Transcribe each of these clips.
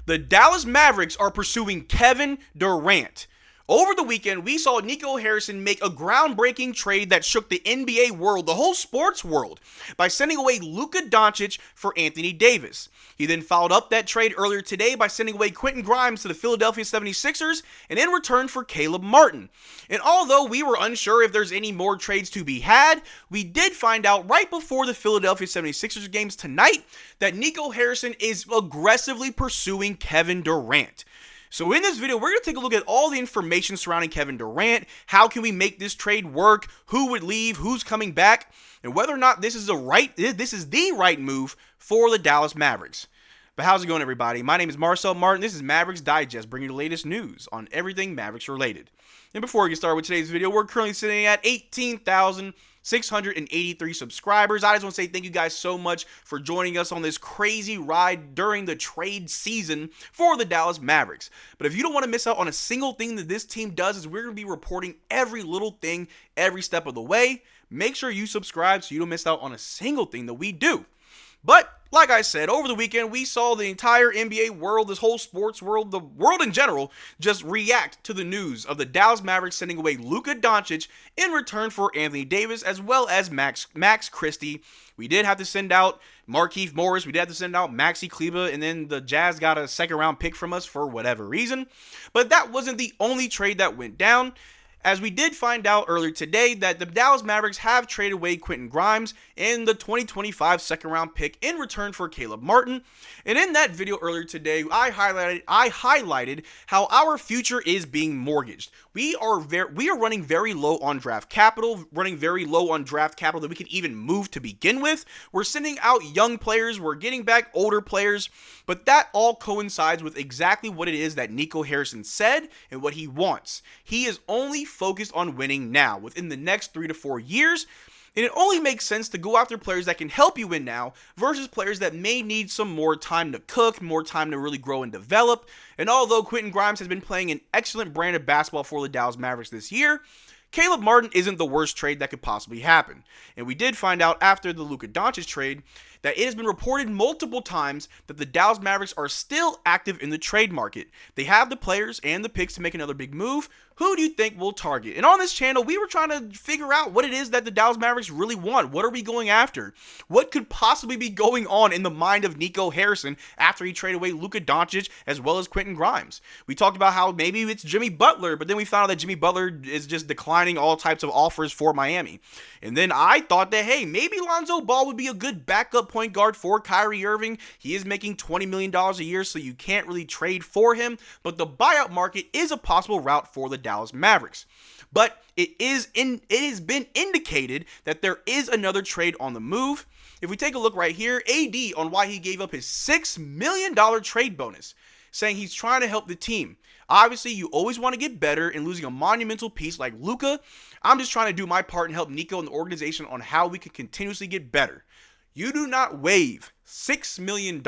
The Dallas Mavericks are pursuing Kevin Durant. Over the weekend, we saw Nico Harrison make a groundbreaking trade that shook the NBA world, the whole sports world, by sending away Luka Doncic for Anthony Davis. He then followed up that trade earlier today by sending away Quentin Grimes to the Philadelphia 76ers and in return for Caleb Martin. And although we were unsure if there's any more trades to be had, we did find out right before the Philadelphia 76ers games tonight that Nico Harrison is aggressively pursuing Kevin Durant. So in this video, we're going to take a look at all the information surrounding Kevin Durant, how can we make this trade work, who would leave, who's coming back, and whether or not this is the right move for the Dallas Mavericks. But how's it going, everybody? My name is Marcel Martin. This is Mavs Digest, bringing you the latest news on everything Mavericks related. And before we get started with today's video, we're currently sitting at 18,683 subscribers. I just want to say thank you guys so much for joining us on this crazy ride during the trade season for the Dallas Mavericks. But if you don't want to miss out on a single thing that this team does, is we're going to be reporting every little thing every step of the way. Make sure you subscribe so you don't miss out on a single thing that we do. But like I said, over the weekend, we saw the entire NBA world, this whole sports world, the world in general, just react to the news of the Dallas Mavericks sending away Luka Doncic in return for Anthony Davis, as well as Max Christie. We did have to send out Markieff Morris. We did have to send out Maxi Kleber, and then the Jazz got a second-round pick from us for whatever reason. But that wasn't the only trade that went down, as we did find out earlier today that the Dallas Mavericks have traded away Quentin Grimes and the 2025 second-round pick in return for Caleb Martin. And in that video earlier today, I highlighted how our future is being mortgaged. We are running very low on draft capital, that we can even move to begin with. We're sending out young players, we're getting back older players, but that all coincides with exactly what it is that Nico Harrison said and what he wants. He is only focused on winning now, within the next 3 to 4 years. And it only makes sense to go after players that can help you win now versus players that may need some more time to cook, more time to really grow and develop. And although Quentin Grimes has been playing an excellent brand of basketball for the Dallas Mavericks this year, Caleb Martin isn't the worst trade that could possibly happen. And we did find out after the Luka Doncic trade that it has been reported multiple times that the Dallas Mavericks are still active in the trade market. They have the players and the picks to make another big move. Who do you think will target? And on this channel, we were trying to figure out what it is that the Dallas Mavericks really want. What are we going after? What could possibly be going on in the mind of Nico Harrison after he traded away Luka Doncic as well as Quentin Grimes? We talked about how maybe it's Jimmy Butler, but then we found out that Jimmy Butler is just declining all types of offers for Miami. And then I thought that, hey, maybe Lonzo Ball would be a good backup point guard for Kyrie Irving. He is making $20 million a year, so you can't really trade for him. But the buyout market is a possible route for the Dallas Mavericks. But it has been indicated that there is another trade on the move. If we take a look right here, AD on why he gave up his $6 million trade bonus, saying he's trying to help the team. Obviously, you always want to get better, and losing a monumental piece like Luka, I'm just trying to do my part and help Nico and the organization on how we can continuously get better. You do not waive $6 million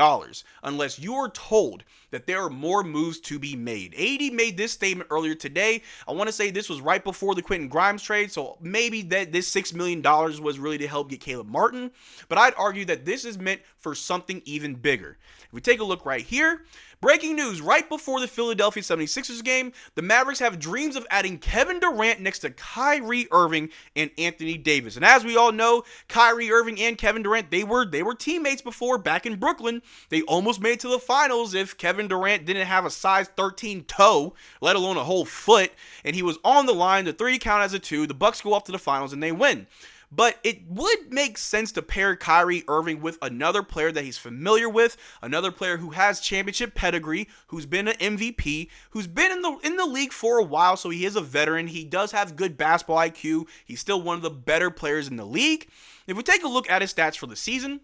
unless you are told that there are more moves to be made. AD made this statement earlier today. I want to say this was right before the Quentin Grimes trade, so maybe that this $6 million was really to help get Caleb Martin, but I'd argue that this is meant for something even bigger. If we take a look right here, breaking news right before the Philadelphia 76ers game, the Mavericks have dreams of adding Kevin Durant next to Kyrie Irving and Anthony Davis. And as we all know, Kyrie Irving and Kevin Durant, they were teammates before back in Brooklyn. They almost made it to the finals if Kevin Durant didn't have a size 13 toe, let alone a whole foot, and he was on the line. The three count as a two. The Bucks go off to the finals and they win. But it would make sense to pair Kyrie Irving with another player that he's familiar with, another player who has championship pedigree, who's been an MVP, who's been in the league for a while, so he is a veteran. He does have good basketball IQ. He's still one of the better players in the league. If we take a look at his stats for the season,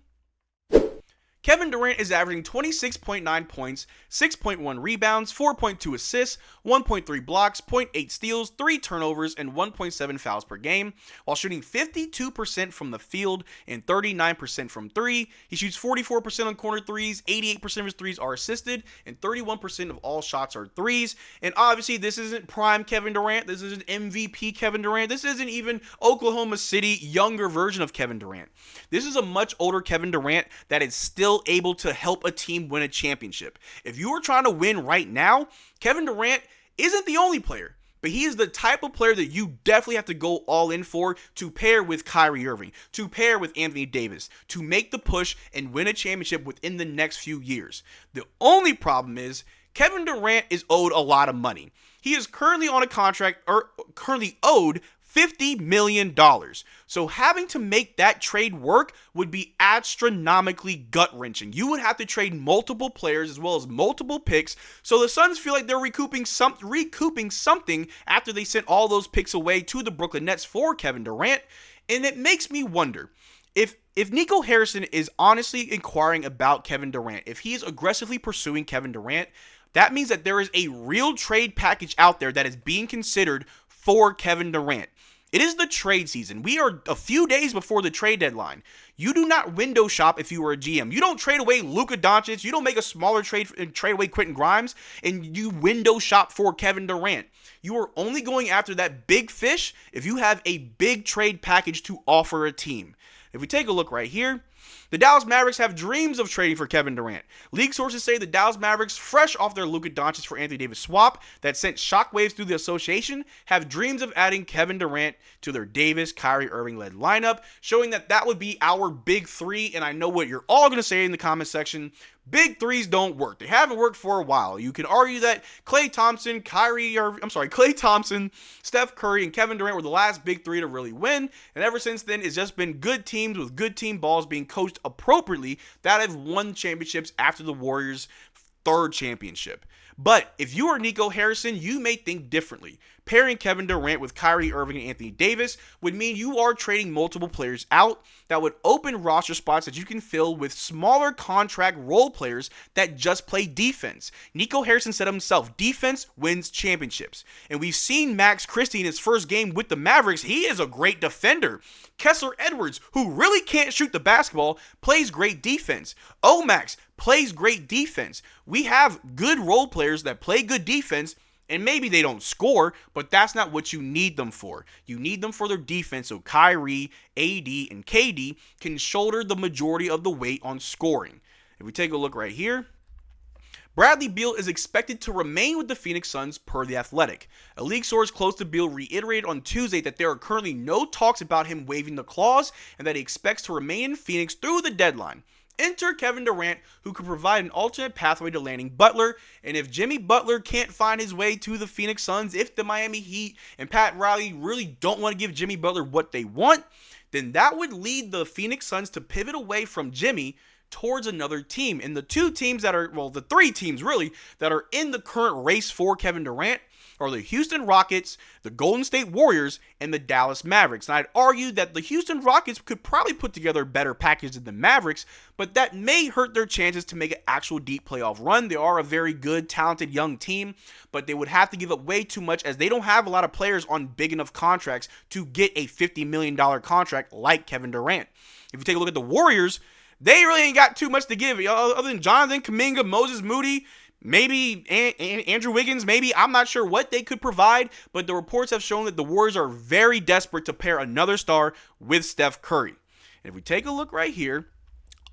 Kevin Durant is averaging 26.9 points, 6.1 rebounds, 4.2 assists, 1.3 blocks, 0.8 steals, 3 turnovers, and 1.7 fouls per game, while shooting 52% from the field and 39% from three. He shoots 44% on corner threes, 88% of his threes are assisted, and 31% of all shots are threes. And obviously, this isn't prime Kevin Durant. This isn't MVP Kevin Durant. This isn't even Oklahoma City younger version of Kevin Durant. This is a much older Kevin Durant that is still still able to help a team win a championship. If you are trying to win right now, Kevin Durant isn't the only player. But he is the type of player that you definitely have to go all in for to pair with Kyrie Irving, to pair with Anthony Davis, to make the push and win a championship within the next few years. The only problem is Kevin Durant is owed a lot of money. He is currently on a contract, or currently owed $50 million. So having to make that trade work would be astronomically gut-wrenching. You would have to trade multiple players as well as multiple picks, so the Suns feel like they're recouping something after they sent all those picks away to the Brooklyn Nets for Kevin Durant. And it makes me wonder, if Nico Harrison is honestly inquiring about Kevin Durant, if he is aggressively pursuing Kevin Durant, that means that there is a real trade package out there that is being considered for Kevin Durant. It is the trade season. We are a few days before the trade deadline. You do not window shop if you were a GM. You don't trade away Luka Doncic. You don't make a smaller trade and trade away Quentin Grimes, and you window shop for Kevin Durant. You are only going after that big fish if you have a big trade package to offer a team. If we take a look right here, the Dallas Mavericks have dreams of trading for Kevin Durant. League sources say the Dallas Mavericks, fresh off their Luka Doncic for Anthony Davis swap that sent shockwaves through the association, have dreams of adding Kevin Durant to their Davis, Kyrie Irving-led lineup, showing that would be our big three. And I know what you're all going to say in the comment section. Big threes don't work. They haven't worked for a while. You can argue that Klay Thompson, Steph Curry, and Kevin Durant were the last big three to really win. And ever since then, it's just been good teams with good team balls being coached appropriately that have won championships after the Warriors' third championship. But if you are Nico Harrison, you may think differently. Pairing Kevin Durant with Kyrie Irving and Anthony Davis would mean you are trading multiple players out that would open roster spots that you can fill with smaller contract role players that just play defense. Nico Harrison said himself, defense wins championships. And we've seen Max Christie in his first game with the Mavericks. He is a great defender. Kessler Edwards, who really can't shoot the basketball, plays great defense. Omax plays great defense. We have good role players that play good defense, and maybe they don't score, but that's not what you need them for. You need them for their defense so Kyrie, AD, and KD can shoulder the majority of the weight on scoring. If we take a look right here, Bradley Beal is expected to remain with the Phoenix Suns per The Athletic. A league source close to Beal reiterated on Tuesday that there are currently no talks about him waiving the clause and that he expects to remain in Phoenix through the deadline. Enter Kevin Durant, who could provide an alternate pathway to landing Butler, and if Jimmy Butler can't find his way to the Phoenix Suns, if the Miami Heat and Pat Riley really don't want to give Jimmy Butler what they want, then that would lead the Phoenix Suns to pivot away from Jimmy towards another team. And the three teams really, that are in the current race for Kevin Durant are the Houston Rockets, the Golden State Warriors, and the Dallas Mavericks. And I'd argue that the Houston Rockets could probably put together a better package than the Mavericks, but that may hurt their chances to make an actual deep playoff run. They are a very good, talented young team, but they would have to give up way too much as they don't have a lot of players on big enough contracts to get a $50 million contract like Kevin Durant. If you take a look at the Warriors, they really ain't got too much to give. Other than Jonathan Kuminga, Moses Moody, maybe Andrew Wiggins, maybe. I'm not sure what they could provide, but the reports have shown that the Warriors are very desperate to pair another star with Steph Curry. And if we take a look right here,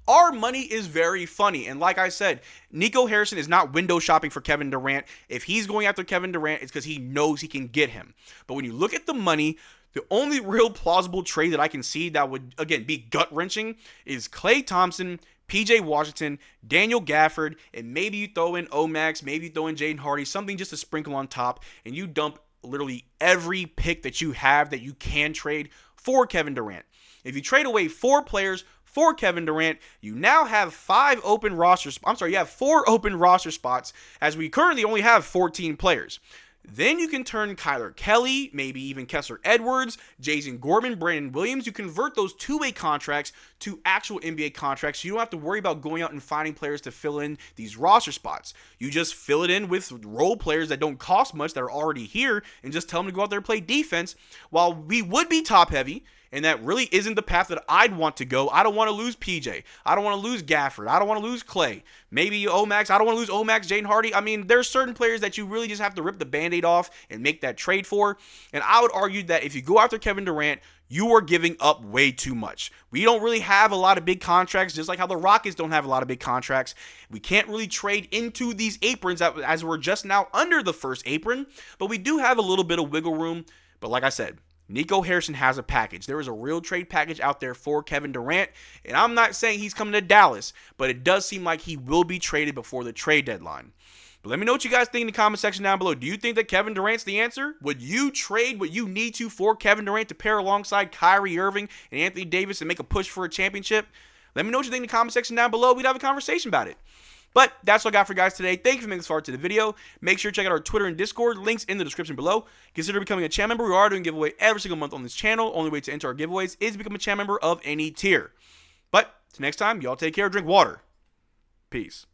our money is very funny. And like I said, Nico Harrison is not window shopping for Kevin Durant. If he's going after Kevin Durant, it's because he knows he can get him. But when you look at the money, the only real plausible trade that I can see that would, again, be gut-wrenching is Klay Thompson, PJ Washington, Daniel Gafford, and maybe you throw in Omax, maybe you throw in Jaden Hardy, something just to sprinkle on top, and you dump literally every pick that you have that you can trade for Kevin Durant. If you trade away 4 players for Kevin Durant, you now have 4 open roster spots, as we currently only have 14 players. Then you can turn Kyler Kelly, maybe even Kessler Edwards, Jason Gorman, Brandon Williams. You convert those two-way contracts to actual NBA contracts. So you don't have to worry about going out and finding players to fill in these roster spots. You just fill it in with role players that don't cost much, that are already here, and just tell them to go out there and play defense. While we would be top-heavy, and that really isn't the path that I'd want to go. I don't want to lose PJ. I don't want to lose Gafford. I don't want to lose Klay. Maybe Omax. I don't want to lose Omax, Jaden Hardy. I mean, there's certain players that you really just have to rip the Band-Aid off and make that trade for. And I would argue that if you go after Kevin Durant, you are giving up way too much. We don't really have a lot of big contracts, just like how the Rockets don't have a lot of big contracts. We can't really trade into these aprons as we're just now under the first apron, but we do have a little bit of wiggle room. But like I said, Nico Harrison has a package. There is a real trade package out there for Kevin Durant, and I'm not saying he's coming to Dallas, but it does seem like he will be traded before the trade deadline. But let me know what you guys think in the comment section down below. Do you think that Kevin Durant's the answer? Would you trade what you need to for Kevin Durant to pair alongside Kyrie Irving and Anthony Davis and make a push for a championship? Let me know what you think in the comment section down below. We'd have a conversation about it. But that's what I got for you guys today. Thank you for making this far to the video. Make sure to check out our Twitter and Discord. Links in the description below. Consider becoming a channel member. We are doing a giveaway every single month on this channel. Only way to enter our giveaways is to become a channel member of any tier. But till next time, y'all take care. Drink water. Peace.